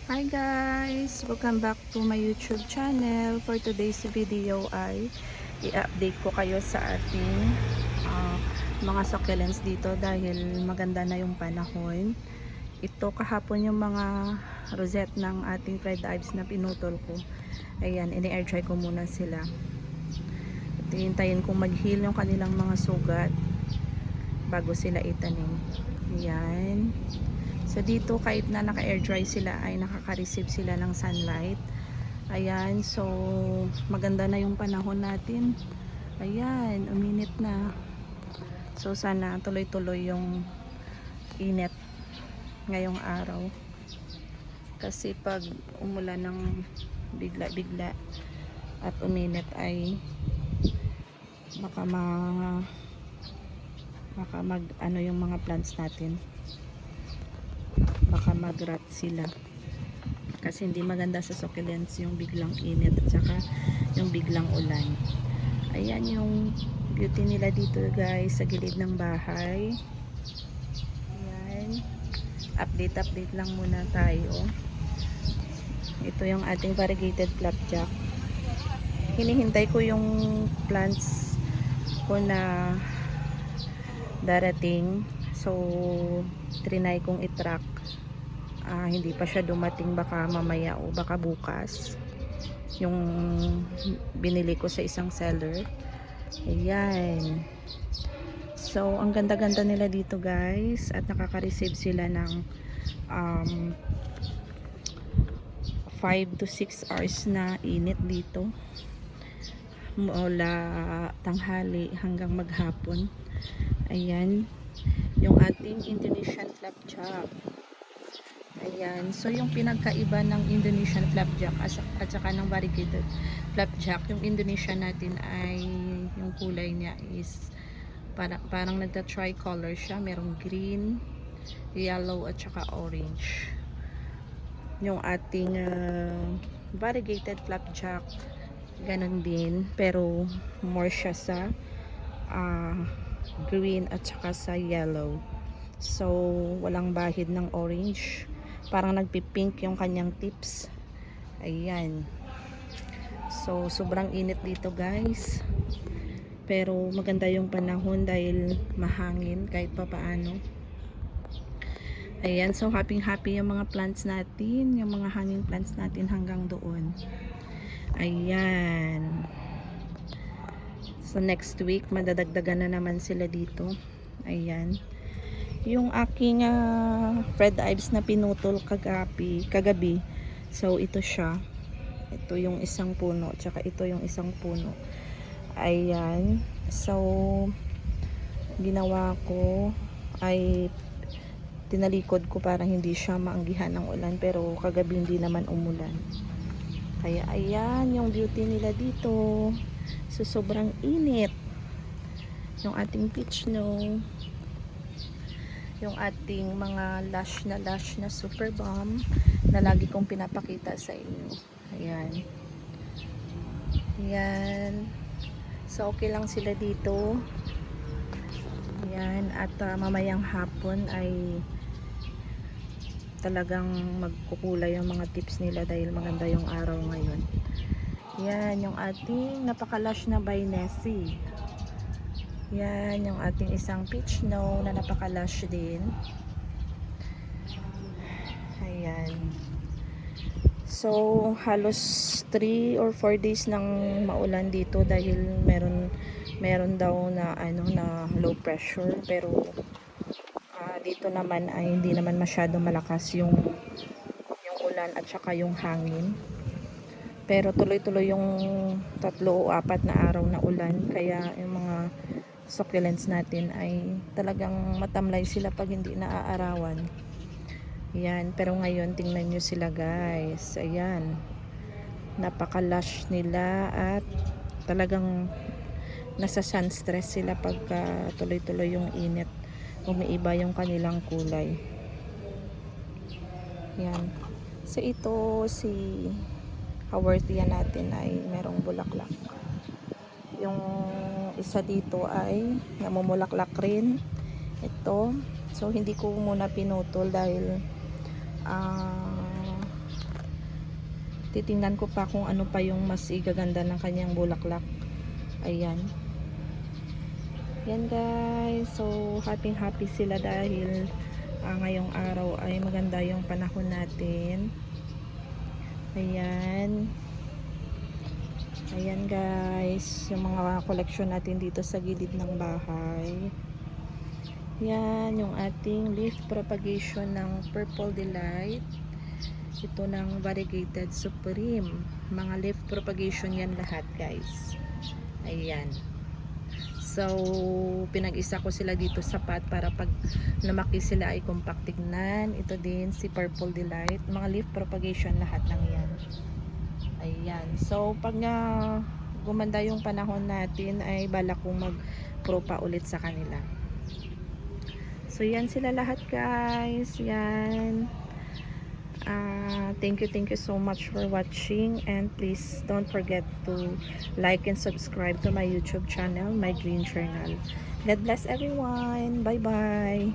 Hi guys! Welcome back to my YouTube channel. For today's video ay i-update ko kayo sa ating ah, mga succulents dito dahil maganda na yung panahon. Ito kahapon yung mga rosette ng ating red ives na pinutol ko. Ayan, ini-air dry ko muna sila. At hintayin kong mag-heal yung kanilang mga sugat bago sila itanim. Ayan. So dito kahit na naka-air dry sila ay nakaka-receive sila ng sunlight. Ayan, so maganda na yung panahon natin. Ayan, uminit na. So sana tuloy-tuloy yung init ngayong araw. Kasi pag umulan ng bigla-bigla at uminit ay baka mag ano yung mga plants natin. Baka mag-rot sila. Kasi hindi maganda sa succulents yung biglang init at saka yung biglang ulan. Ayan yung beauty nila dito guys sa gilid ng bahay. Ayan. Update lang muna tayo. Ito yung ating variegated flapjack. Hinihintay ko yung plants ko na darating. So, trinay kong i-track. Hindi pa siya dumating, baka mamaya o baka bukas yung binili ko sa isang seller. Ayan, so ang ganda-ganda nila dito guys at nakaka-receive sila ng 5 to 6 hours na init dito mula tanghali hanggang maghapon. Ayan yung ating Indonesian flapjack. Ayan, so yung pinagkaiba ng Indonesian flapjack at saka ng variegated flapjack, yung Indonesian natin ay yung kulay niya is parang nagta-tricolor siya, merong green, yellow at saka orange. Yung ating variegated flapjack ganun din, pero more siya sa green at saka sa yellow. So walang bahid ng orange, parang nagpipink yung kanyang tips. Ayan, so sobrang init dito guys, pero maganda yung panahon dahil mahangin kahit pa paano. Ayan, so happy yung mga plants natin, yung mga hanging plants natin hanggang doon. Ayan, so next week madadagdagan na naman sila dito. Ayan yung aking red ives na pinutol kagabi. So ito siya, ito yung isang puno, tsaka ito yung isang puno. Ayan, so ginawa ko ay tinalikod ko para hindi siya maanggihan ng ulan, pero kagabi hindi naman umulan. Kaya ayan yung beauty nila dito. So sobrang init yung ating peach snow, yung ating mga lush na super bomb na lagi kong pinapakita sa inyo. Ayan. Ayan. So okay lang sila dito. Ayan. At mamayang hapon ay talagang magkukulay yung mga tips nila dahil maganda yung araw ngayon. Ayan yung ating napaka-lush na by Nessie. Yan yung ating isang peach snow na napaka-lush din. Ayan. So halos 3 or 4 days nang maulan dito dahil meron daw na na low pressure, pero dito naman ay hindi naman masyado malakas yung ulan at saka yung hangin. Pero tuloy-tuloy yung 3 o 4 na araw na ulan, kaya yung mga succulents natin ay talagang matamlay sila pag hindi naaarawan. Yan, pero ngayon tingnan nyo sila guys. Ayan, napaka-lush nila at talagang nasa sun stress sila pagka tuloy-tuloy yung init, umiiba yung kanilang kulay. Yan, so ito si Haworthia natin ay merong bulaklak. Yung isa dito ay namumulaklak rin ito. So hindi ko muna pinutol dahil titingnan ko pa kung ano pa yung mas igaganda ng kanyang bulaklak. Ayan. Yan guys. So, happy sila dahil ngayong araw ay maganda yung panahon natin. Ayan. Ayan guys. Yung mga koleksyon natin dito sa gilid ng bahay. Yan. Yung ating leaf propagation ng Purple Delight. Ito ng Variegated Supreme. Mga leaf propagation yan lahat guys. Ayan. So, pinag-isa ko sila dito sa pot para pag lumaki sila ay compact tignan. Ito din si Purple Delight. Mga leaf propagation lahat ng yan. Ayan. So, pag gumanda yung panahon natin ay balak kong mag-propa ulit sa kanila. So, yan sila lahat guys. Yan. Thank you so much for watching, and please don't forget to like and subscribe to my YouTube channel, My Green Journal. God bless everyone. Bye bye.